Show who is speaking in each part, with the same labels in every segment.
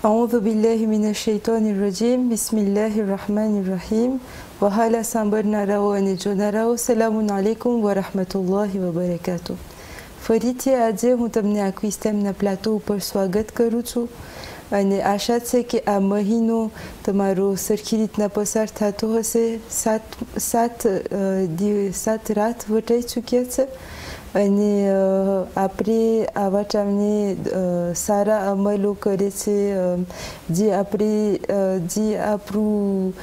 Speaker 1: أعوذ بالله من الشيطان الرجيم بسم الله الرحمن الرحيم وهلا sambarna rao anejona rao salamun alaikum wa rahmatullahi wa barakatuh. ફરીથી આજે હું તમને આ ક્વિઝ ટાઈમના પ્લાટો ઉપર સ્વાગત કરું છું અને આશા છે કે આ મહિનો તમારો સરખી રીતના પસાર થતો હશે. સાત રાત વટાઈ ચૂક્યા છે અને આપણે આવા ટાઈમને સારા અમલો કરે છે જે આપણું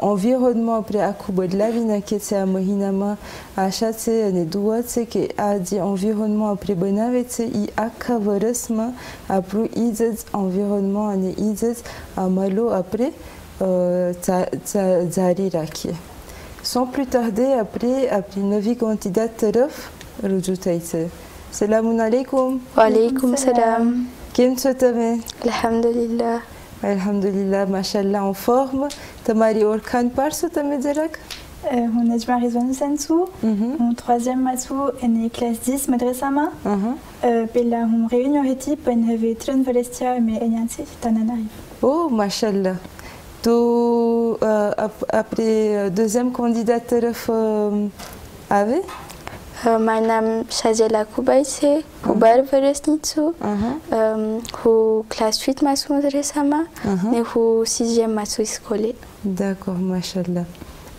Speaker 1: environnement આપણે આખું બદલાવી નાખીએ છીએ આ મહિનામાં. આશા છે અને દુઆ છે કે આ જે environnement આપણે બનાવે છે એ આખા વર્ષમાં આપણું એ જ environnement અને એ જ અમલો આપણે જારી રાખીએ. Sans plus tarder, après નવી candidate તરફ રજૂ થઈ છે. સલામુન અલૈકુમ.
Speaker 2: વાલેકુમ સલામ.
Speaker 1: કેમ છો તમે?
Speaker 2: અલ્હમ્દુલિલ્લાહ.
Speaker 1: Alhamdulillah, mashallah, en forme. Tamari Orkhan parso તમે જરાક?
Speaker 3: Mon Nejma Rizwan Sensou, mon troisième massou est né classe 10 Madresama. Pela hum réunion heti pen have tren valestia mais enyansi tananarif.
Speaker 1: Oh, mashallah. Tu après deuxième candidate terf avait?
Speaker 2: Mein Name Shazela Kubaise, Kubar Veresnitsu, hu classe 8 massou Madresama, et hu 6e massou scolaire.
Speaker 1: D'accord, mashallah.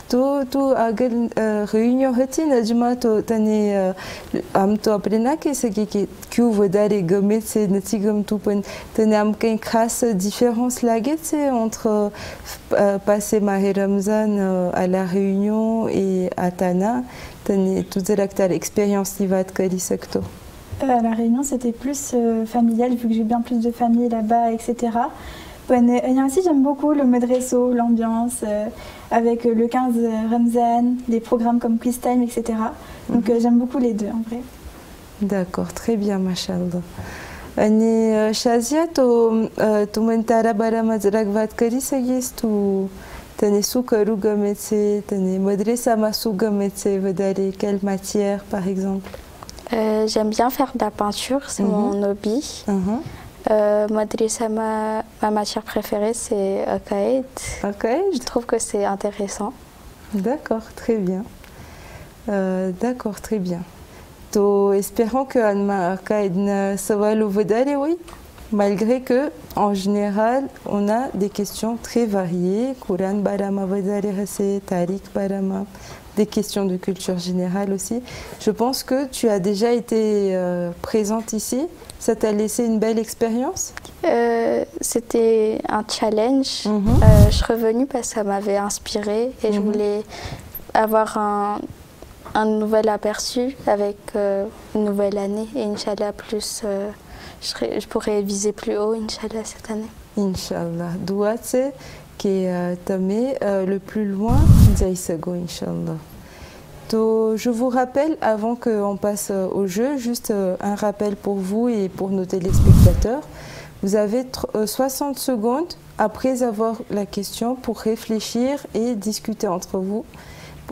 Speaker 1: Tu agal réunion heti najma to tani am to aprena ke ce qui ku vodare gometse natigam tu pen tani am ken khas différence lagetse entre passer Maher Ramzan à la Réunion et à Tana. Tani tu directeur expérience livat kali secto.
Speaker 3: À la Réunion, c'était plus familial vu que j'ai bien plus de famille là-bas, etc. Et ainsi, j'aime beaucoup le medresso, l'ambiance, avec le 15 Ramzan, les programmes comme Quiz Time, etc. Donc j'aime beaucoup les deux en vrai.
Speaker 1: D'accord, très bien, mashallah. Ani Shazia, tu mentara baramazrak vat kari sagis tu tane soukaru gametse, tane medressa masu gametse, vedare quelle matière par exemple?
Speaker 2: J'aime bien faire de la peinture, c'est mon hobby. Madrissa, ma matière préférée, c'est Akaïd. Je trouve que c'est intéressant.
Speaker 1: D'accord, très bien. D'accord, très bien. Espérons que Akaïd ça va le vedare, oui. Malgré que, en général, on a des questions très variées. Quran Barama vedare hase, Tariq Barama. Des questions de culture générale aussi. Je pense que tu as déjà été présente ici. Ça t'a laissé une belle expérience?
Speaker 2: C'était un challenge. Je suis revenue parce que ça m'avait inspirée et je voulais avoir un nouvel aperçu avec une nouvelle année. Et Inch'Allah, je pourrais viser plus haut, Inch'Allah, cette année.
Speaker 1: Inch'Allah. Douate qui est tamé le plus loin d'Aïsago, Inch'Allah. Je vous rappelle, avant qu'on passe au jeu, juste un rappel pour vous et pour nos téléspectateurs. Vous avez 60 secondes après avoir la question pour réfléchir et discuter entre vous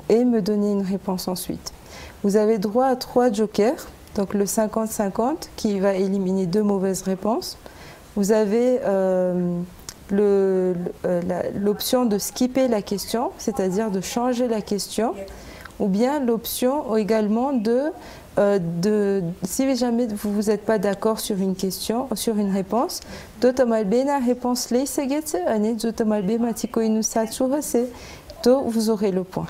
Speaker 1: et me donner une réponse ensuite. Vous avez droit à 3 jokers, donc le 50-50 qui va éliminer 2 mauvaises réponses. Vous avez l'option de skipper la question, c'est-à-dire de changer la question, ou bien l'option également si jamais vous n'êtes pas d'accord sur une question, sur une réponse, vous aurez le point.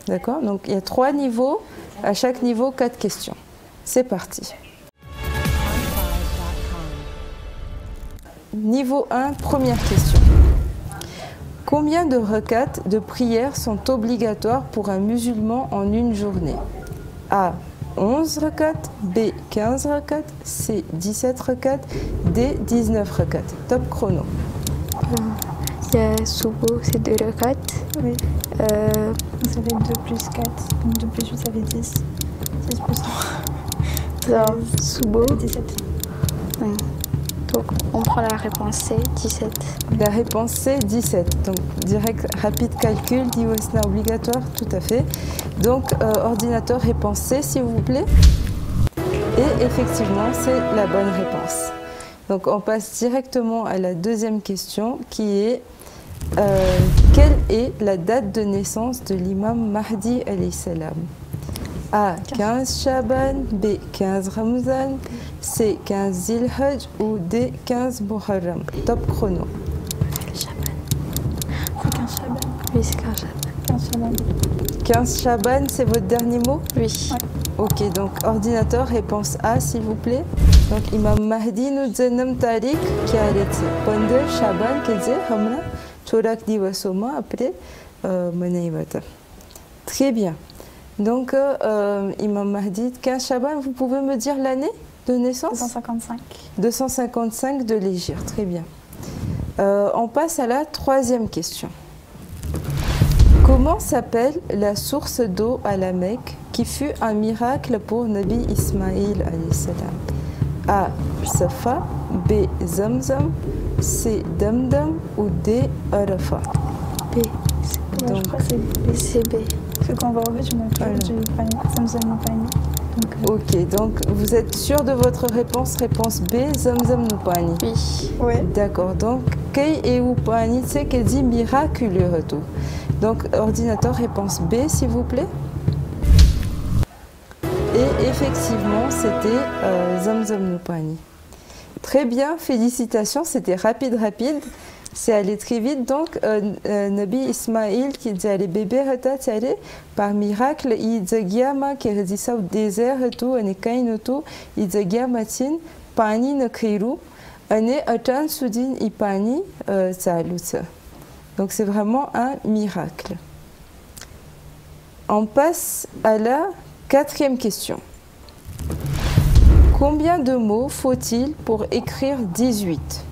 Speaker 1: D'accord? Donc il y a 3 niveaux, à chaque niveau 4 questions. C'est parti. Niveau 1, première question. Combien de rakats de prières sont obligatoires pour un musulman en une journée? A. 11 rakats, B. 15 rakats, C. 17 rakats, D. 19 rakats. Top chrono.
Speaker 2: Il y a Soubo, c'est 2 rakats.
Speaker 3: Oui. Ça fait 2 plus 4, donc 2 plus 8, ça fait 10. 6 plus 3.
Speaker 2: Alors, Soubo.
Speaker 3: 17.
Speaker 2: Oui. Donc on prend la réponse C, 17.
Speaker 1: La réponse C, 17. Donc direct, rapide calcul, Diwesna obligatoire, tout à fait. Donc ordinateur, réponse C s'il vous plaît. Et effectivement, c'est la bonne réponse. Donc on passe directement à la deuxième question qui est quelle est la date de naissance de l'imam Mahdi alayhi salam? A. 15 Shaban, B. 15 Ramzan, C. 15 Zilhaj ou D. 15 Muharram. Top chrono.
Speaker 3: Shaban. C'est 15 Shaban.
Speaker 2: Oui, c'est 15 Shaban.
Speaker 3: 15 Shaban.
Speaker 1: 15 Shaban, c'est votre dernier mot?
Speaker 2: Oui.
Speaker 3: Ouais.
Speaker 1: Ok, donc ordinateur, réponse A, s'il vous plaît. Donc Imam Mahdi nous donne Tariq qui a été pendant Shaban qui dit Hamna Chorak Diwasoma après Manaïmata. Très bien. Donc Imam Mahdi, 15 Shaban, vous pouvez me dire l'année de naissance?
Speaker 3: 255.
Speaker 1: 255 de l'Hégire, très bien. On passe à la troisième question. Comment s'appelle la source d'eau à la Mecque qui fut un miracle pour Nabi Ismaïl alayhi salam? A. Safa, B. Zamzam, C. Damdam ou D. Arafat.
Speaker 2: B.
Speaker 3: Donc, je crois que c'est B.
Speaker 2: C'est B.
Speaker 3: Parce que quand on va au fait, je me panier. Zamzam mon panier.
Speaker 1: Ok, donc vous êtes sûr de votre réponse? Réponse B, Zamzam no pani.
Speaker 2: Oui.
Speaker 3: Ouais.
Speaker 1: D'accord, donc Kei et ou pani, c'est qu'elle dit miraculeux retour. Donc ordinateur, réponse B, s'il vous plaît. Et effectivement, c'était Zamzam no pani. Très bien, félicitations, c'était rapide. C'est allé très vite. Donc, Nabi Ismaïl qui dit les bébés par miracle, il dit qui dit ça au désert, tout, et kain tout, il dit matin, pani ne kriru, et atan soudin i pani salut. Donc, c'est vraiment un miracle. On passe à la quatrième question. Combien de mots faut-il pour écrire 18?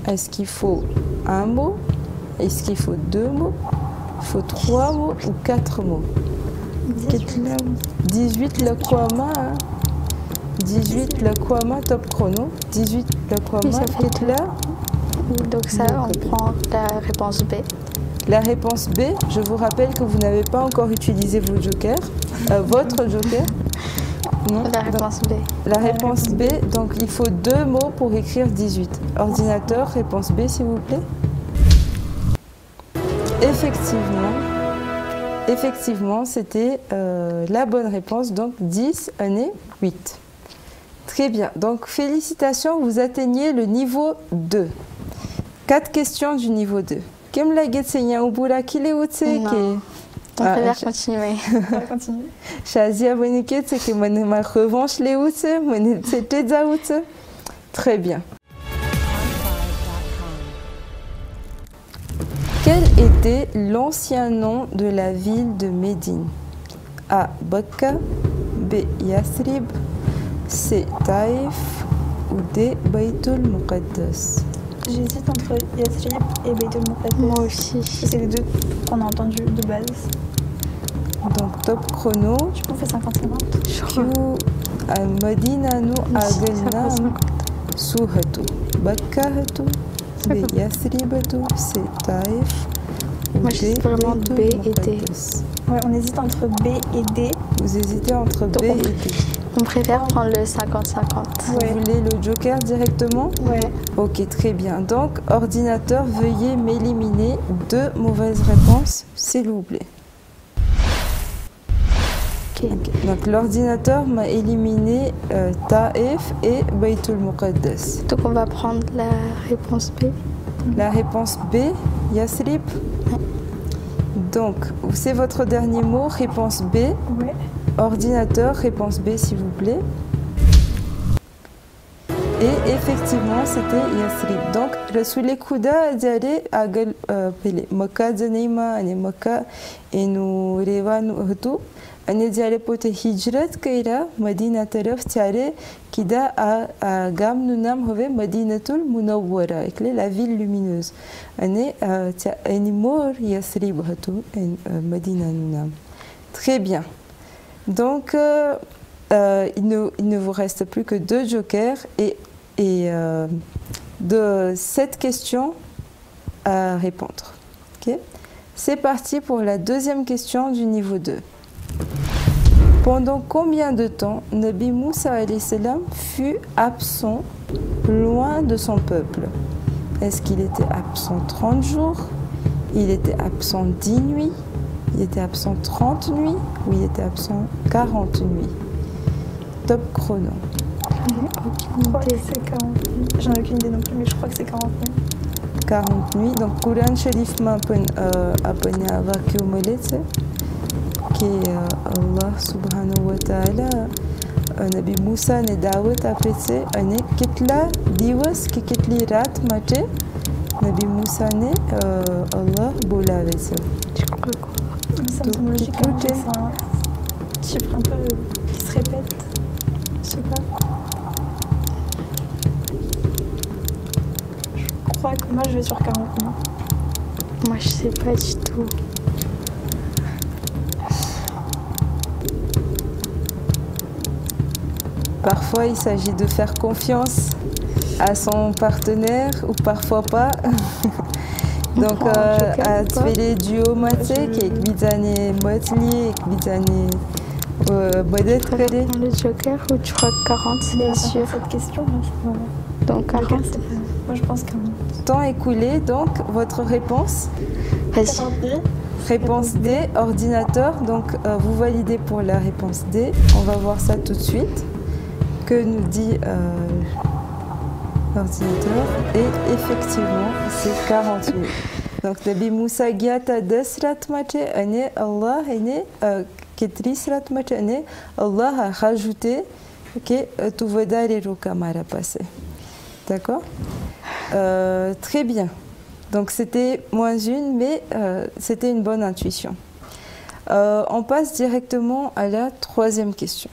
Speaker 1: Est-ce qu'il faut un mot? Est-ce qu'il faut 2 mots? Il faut 3 mots ou 4 mots? 18 le kwama. 18 le kwama top chrono. 18 le kwama.
Speaker 2: Donc ça, on prend la réponse B.
Speaker 1: La réponse B, je vous rappelle que vous n'avez pas encore utilisé vos jokers. Votre joker. Non.
Speaker 2: La réponse B.
Speaker 1: La réponse B, donc il faut 2 mots pour écrire 18. Ordinateur, réponse B, s'il vous plaît. Effectivement, c'était la bonne réponse, donc 10, année 8. Très bien, donc félicitations, vous atteignez le niveau 2. 4 questions du niveau 2. Kim la getsenya ubura kile utse ke
Speaker 2: on préfère continuer.
Speaker 3: On va continuer.
Speaker 1: Shazia Boniket, c'est que ma revanche les outse, c'était za outse. Très bien. Quel était l'ancien nom de la ville de Médine? A. Bakka, B. Yathrib, C. Taïf ou D. Baytul Muqaddas.
Speaker 3: J'hésite entre Yathrib et Baytul Muqaddas.
Speaker 2: Moi aussi.
Speaker 3: C'est les deux qu'on a entendus de base.
Speaker 1: Donc top chrono.
Speaker 3: Je pense que c'est 50-50.
Speaker 1: Q Madina no agelna Suhatu Bakkahatu B. Yathribatu C. Taïf.
Speaker 2: Moi je dis vraiment B et D.
Speaker 3: Ouais, on hésite entre B et D.
Speaker 1: Vous hésitez entre B et D.
Speaker 2: On préfère prendre le 50-50.
Speaker 1: Vous voulez le joker directement?
Speaker 3: Ouais.
Speaker 1: Ok, très bien. Donc, ordinateur, veuillez m'éliminer 2 mauvaises réponses, s'il vous plaît.
Speaker 2: Okay.
Speaker 1: Donc, l'ordinateur m'a éliminé Taïf et Baytul Muqaddas.
Speaker 2: Donc, on va prendre la réponse B.
Speaker 1: La réponse B, Yathrib.
Speaker 2: Ouais.
Speaker 1: Donc, c'est votre dernier mot, réponse B.
Speaker 3: Ouais.
Speaker 1: Ordinateur, réponse B, s'il vous plaît. Et effectivement, c'était Yathrib. Donc, Rasoul Kouda dirait à Maka Zaneima, Ane Maka, et nous Revan Hutu, Ane dirait pour te Hijrat Kaira, Madina Taraf Tiare, Kida à Gam Nunam Hove, Madinatul Munawwara, la ville lumineuse. Ane Animor Yathrib Hutu, Madina Nunam. Très bien. Donc, il ne vous reste plus que 2 jokers et de 7 questions à répondre. Okay. C'est parti pour la deuxième question du niveau 2. Pendant combien de temps Nabi Moussa alayhi salam fut absent loin de son peuple. Est-ce qu'il était absent 30 jours? Il était absent 10 nuits? Il était absent 30 nuits? Ou il était absent 40 nuits? Top chrono.
Speaker 3: Je crois que c'est 40 nuits. J'en ai aucune idée non plus, mais je crois que c'est 40 nuits.
Speaker 1: 40 nuits. Donc, Quran Sharif m'a appris que Allah subhanahu wa ta'ala Nabi Musa ne Dawud apese ane kitla divas ki kitli rat mate Nabi Musa ne Allah bolave se.
Speaker 2: Je crois quoi.
Speaker 3: Ça me semble logique, c'est un chiffre un peu qui se répète. Je sais pas. Je crois que moi je vais sur 40 nuits.
Speaker 2: Moi je sais pas du tout.
Speaker 1: Parfois, il s'agit de faire confiance à son partenaire ou parfois pas. Donc, à tfele duo mate, qui est bizane motli, bizane bodet kare.
Speaker 2: Le joker ou tu crois que 40 c'est sûr?
Speaker 3: Cette question,
Speaker 2: Donc 40.
Speaker 3: Moi je pense 40.
Speaker 1: Temps écoulé, donc votre réponse?
Speaker 2: Vas-y.
Speaker 1: Réponse D, ordinateur. Donc, vous validez pour la réponse D. On va voir ça tout de suite. Que nous dit l'ordinateur? Et effectivement, c'est 48. Donc, Nabi Musa Giata Desrat Mache, Allah Ketrisrat Mache, Allah a rajouté que tu veux d'aller au Kamara passé. D'accord? Très bien. Donc, c'était -1, mais c'était une bonne intuition. On passe directement à la troisième question.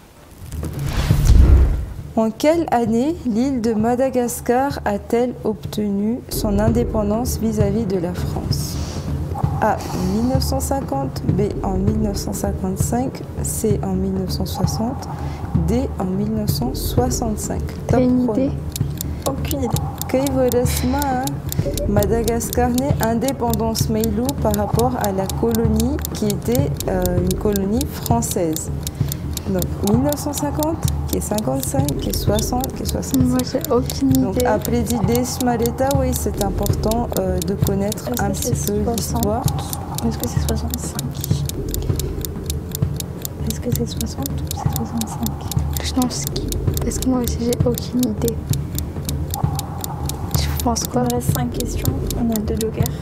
Speaker 1: En quelle année l'île de Madagascar a-t-elle obtenu son indépendance vis-à-vis de la France? A. 1950, B. en 1955, C. en 1960, D. en 1965.
Speaker 2: T'as une idée?
Speaker 3: Aucune idée.
Speaker 1: Kaivorasma, Madagascar n'est indépendance Meilou par rapport à la colonie qui était une colonie française. Donc 1950, qui est 55, qui est 60, qui est 65.
Speaker 2: Moi j'ai aucune idée.
Speaker 1: Donc après Des Mareta, oui, c'est important de connaître un petit peu l'histoire.
Speaker 3: Est-ce que c'est 65? Est-ce que c'est 60 ou c'est 65?
Speaker 2: Je n'en skip parce que moi aussi j'ai aucune idée. Tu penses quoi?
Speaker 3: Il me reste 5 questions, on a 2 jokers.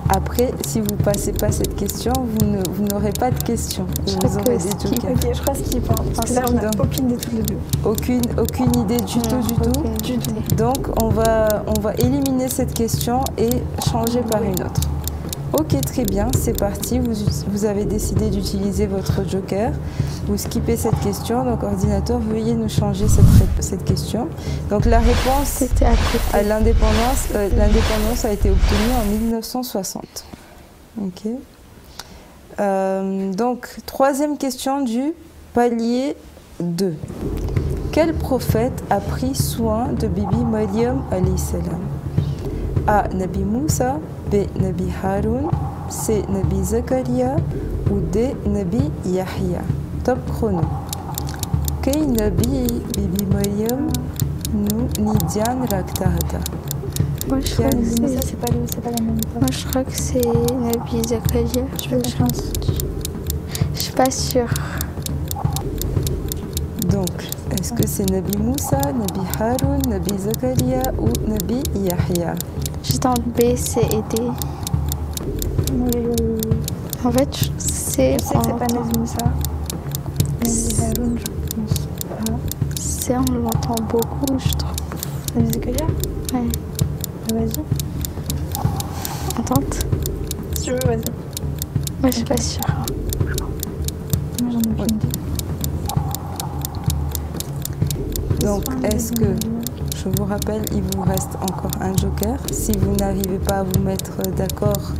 Speaker 1: Après, si vous ne passez pas cette question, vous n'aurez pas de questions. Vous aurez des jokers.
Speaker 3: Ok, je crois skip. Parce que là, on n'a aucune idée toutes les deux.
Speaker 1: Aucune idée du tout. Donc, on va éliminer cette question et changer par une autre. Ok, très bien, c'est parti. Vous avez décidé d'utiliser votre joker. Vous skippez cette question. Donc, ordinateur, veuillez nous changer cette question. Donc, la réponse à l'indépendance a été obtenue en 1960. Ok. Donc, troisième question du palier 2. Quel prophète a pris soin de Bibi Maryam alayhi salam? A. Nabi Musa, B. Nabi Haroun, C. Nabi Zakaria ou D. Nabi Yahya. Top chrono. Kay Nabi Bibi Maryam nous Nidian Raktahata.
Speaker 2: Moi je crois que
Speaker 3: c'est pas la même.
Speaker 2: Moi je crois que c'est Nabi Zakaria. Je suis pas sûre.
Speaker 1: Donc, est-ce que c'est Nabi Musa, Nabi Haroun, Nabi Zakaria ou Nabi Yahya?
Speaker 2: Je tente B, C et D. En fait, je sais
Speaker 3: que c'est pas Nabi Musa. Nabi Haroun, je pense pas.
Speaker 2: C, on l'entend beaucoup, je trouve.
Speaker 3: Nabi Zakaria?
Speaker 2: Ouais.
Speaker 3: Vas-y.
Speaker 2: On tente?
Speaker 3: Si tu veux, vas-y.
Speaker 2: Moi, je suis pas sûre.
Speaker 3: Moi, j'en ai aucune idée.
Speaker 1: Donc, est-ce que, je vous rappelle, il vous reste encore un joker. Si vous n'arrivez pas à vous mettre d'accord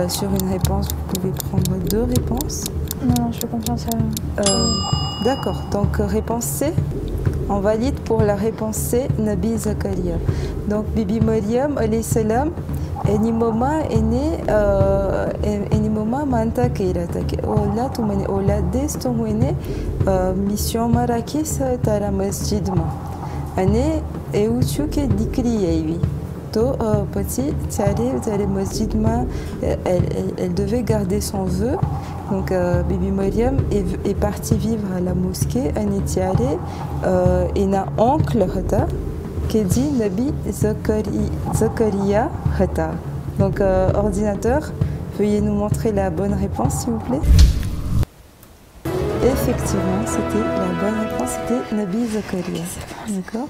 Speaker 1: sur une réponse, vous pouvez prendre 2 réponses.
Speaker 3: Non, je fais confiance à...
Speaker 1: D'accord, donc réponse C. On valide pour la réponse C, Nabi Zakaria. Donc, Bibi Maryam, alayhi salam, Enimoma enimoma manta keirata ke ola tumani ola destomene mission marakis tara masjid ma ane euchu ke dikri yevi to petit tare masjid ma elle devait garder son vœu. Donc Bibi Mariam est partie vivre à la mosquée ane tiare et na oncle hata qui dit Nabi Zakaria Hata. Donc, ordinateur, veuillez nous montrer la bonne réponse, s'il vous plaît. Effectivement, c'était la bonne réponse, c'était Nabi Zakaria. D'accord.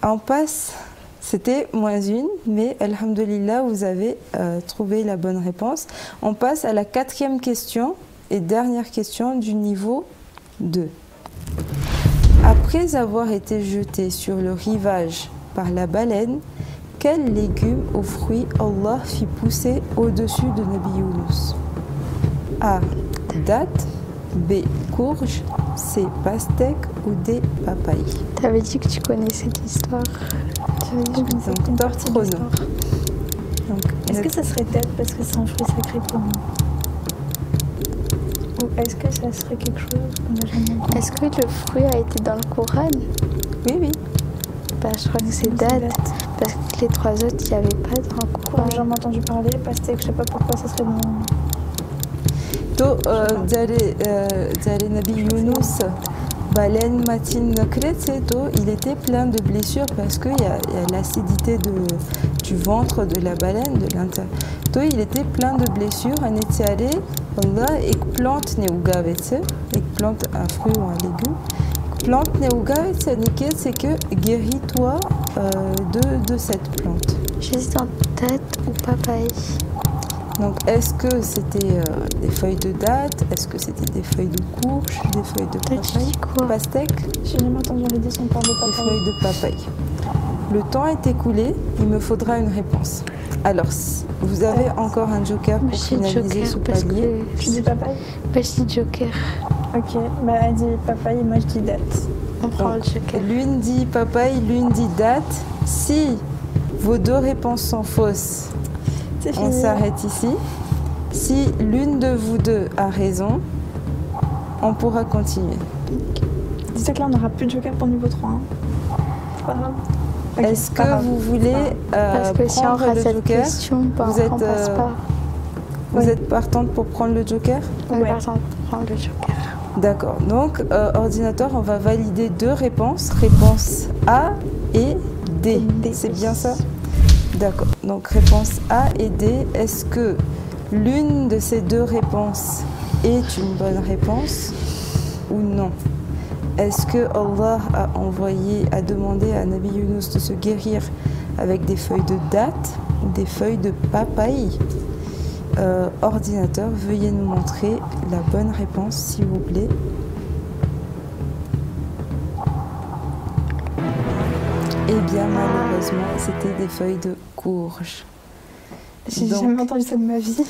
Speaker 1: On passe, c'était -1, mais alhamdulillah, vous avez trouvé la bonne réponse. On passe à la 4e question et dernière question du niveau 2. Après avoir été jeté sur le rivage par la baleine, quel légume ou fruit Allah fit pousser au-dessus de Nabi Yunus? A. Date. B. Courge. C. Pastèque ou D. Papaye.
Speaker 2: Tu avais dit que tu connaissais l'histoire.
Speaker 1: Donc, top chrono.
Speaker 3: Est-ce que ça serait date parce que c'est un fruit sacré pour nous? Ou est-ce que ça serait quelque chose qu'on n'a jamais entendu?
Speaker 2: Est-ce que le fruit a été dans le Coran?
Speaker 1: Oui, oui.
Speaker 2: Bah, je crois que c'est date. Parce que les 3 autres, il n'y avait pas dans le Coran.
Speaker 3: J'en ai entendu parler, pastèque, je sais pas pourquoi ça serait bon.
Speaker 1: To, Djari Nabi Yunus, baleine matine il était plein de blessures parce qu'il y a l'acidité du ventre de la baleine, de l'intérieur. Il était plein de blessures. En étiaré, Allah, eggplant neugavetse, eggplant, un fruit ou un légume. Plante neugavetse, c'est que guéris-toi de cette plante.
Speaker 2: J'hésite en date ou papaye.
Speaker 1: Donc, est-ce que c'était des feuilles de date? Est-ce que c'était des feuilles de courge? Des feuilles de papaye? Pastèque?
Speaker 3: J'ai jamais entendu les dire si on parle de papaye.
Speaker 1: Des feuilles de papaye. Le temps est écoulé, il me faudra une réponse. Alors, vous avez encore un joker pour finaliser ce panier.
Speaker 3: Tu dis papaye?
Speaker 2: Bah, je dis joker.
Speaker 3: Ok, bah elle dit papaye et moi je dis date.
Speaker 2: On prend le joker.
Speaker 1: L'une dit papaye, l'une dit date. Si vos 2 réponses sont fausses, on s'arrête ici. Si l'une de vous 2 a raison, on pourra continuer.
Speaker 3: Dis-toi que là on n'aura plus de joker pour niveau 3. Hein. C'est pas grave. Okay,
Speaker 1: est-ce que vous voulez
Speaker 2: parce que si on
Speaker 1: prendre le joker?
Speaker 2: Question,
Speaker 1: vous êtes, vous êtes partante pour prendre le joker?
Speaker 2: Oui, partante pour prendre le joker.
Speaker 1: D'accord. Donc, ordinateur, on va valider 2 réponses. Réponse A et D. C'est bien ça? D'accord. Donc, réponse A et D. Est-ce que l'une de ces 2 réponses est une bonne réponse ou non? Est-ce que Allah a demandé à Nabi Yunus de se guérir avec des feuilles de date ou des feuilles de papaye? Ordinateur, veuillez nous montrer la bonne réponse, s'il vous plaît. Eh bien, malheureusement, c'était des feuilles de courge.
Speaker 3: J'ai jamais entendu ça de ma vie.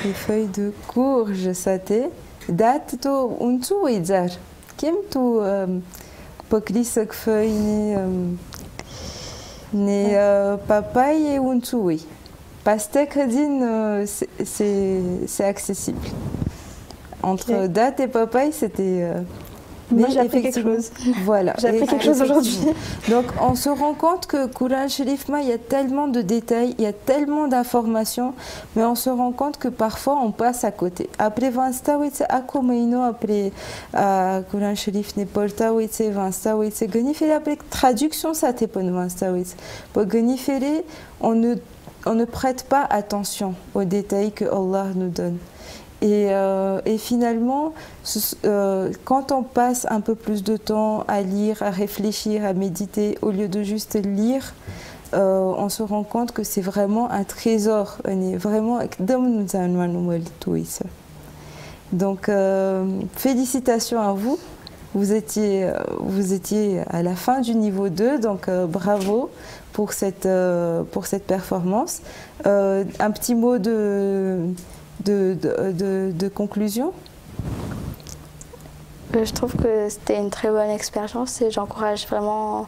Speaker 1: Les feuilles de courge, ça t'est. Date to untu izar. Kim tu poklisak feuille ne papaye et untu oui. Pastèque, c'est accessible. Entre date et papaye, c'était...
Speaker 3: Moi, j'ai appris quelque chose.
Speaker 1: Voilà.
Speaker 3: J'ai appris quelque chose aujourd'hui.
Speaker 1: Donc, on se rend compte que Coran Sharif, il y a tellement de détails, il y a tellement d'informations, mais on se rend compte que parfois, on passe à côté. Après, Vanstawitse, Akomeino, après Coran Sharif, Neportawitse, Vanstawitse, Gonifere, après traduction, ça t'est pas Vanstawitse. Pour Gonifere, on ne prête pas attention aux détails que Allah nous donne. Et finalement, quand on passe un peu plus de temps à lire, à réfléchir, à méditer, au lieu de juste lire, on se rend compte que c'est vraiment un trésor. On est vraiment... Donc, félicitations à vous. Vous étiez à la fin du niveau 2, donc bravo pour cette performance. Un petit mot de conclusion?
Speaker 2: Je trouve que c'était une très bonne expérience et j'encourage vraiment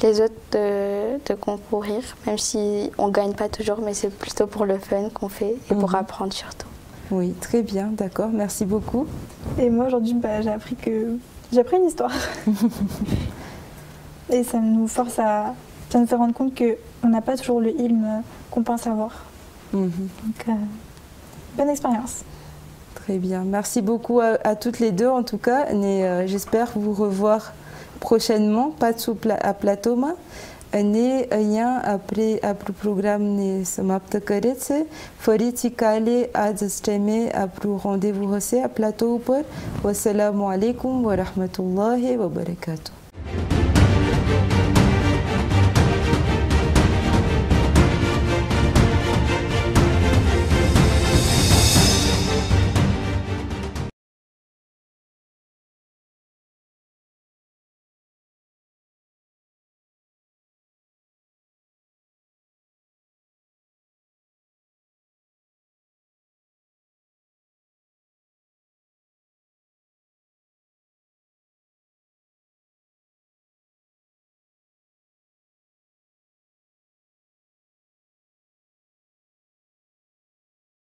Speaker 2: les autres de concourir, même si on ne gagne pas toujours, mais c'est plutôt pour le fun qu'on fait et pour apprendre surtout.
Speaker 1: Oui, très bien, d'accord, merci beaucoup.
Speaker 3: Et moi aujourd'hui, j'ai appris une histoire. Et ça nous force ça nous fait rendre compte qu'on n'a pas toujours le ilm qu'on pense avoir. Donc, bonne expérience.
Speaker 1: Très bien. Merci beaucoup à toutes les deux en tout cas. J'espère vous revoir prochainement, pas à Platoma. Après le programme ne समाप्त करेছে ફરીથી કાલે આ જ ટાઈમે આપણું rendez-vous હશે આ પ્લાટો ઉપર. વસ્સલામુ અલૈકુમ વરહમતુલ્લાહિ વબરકાતુહુ.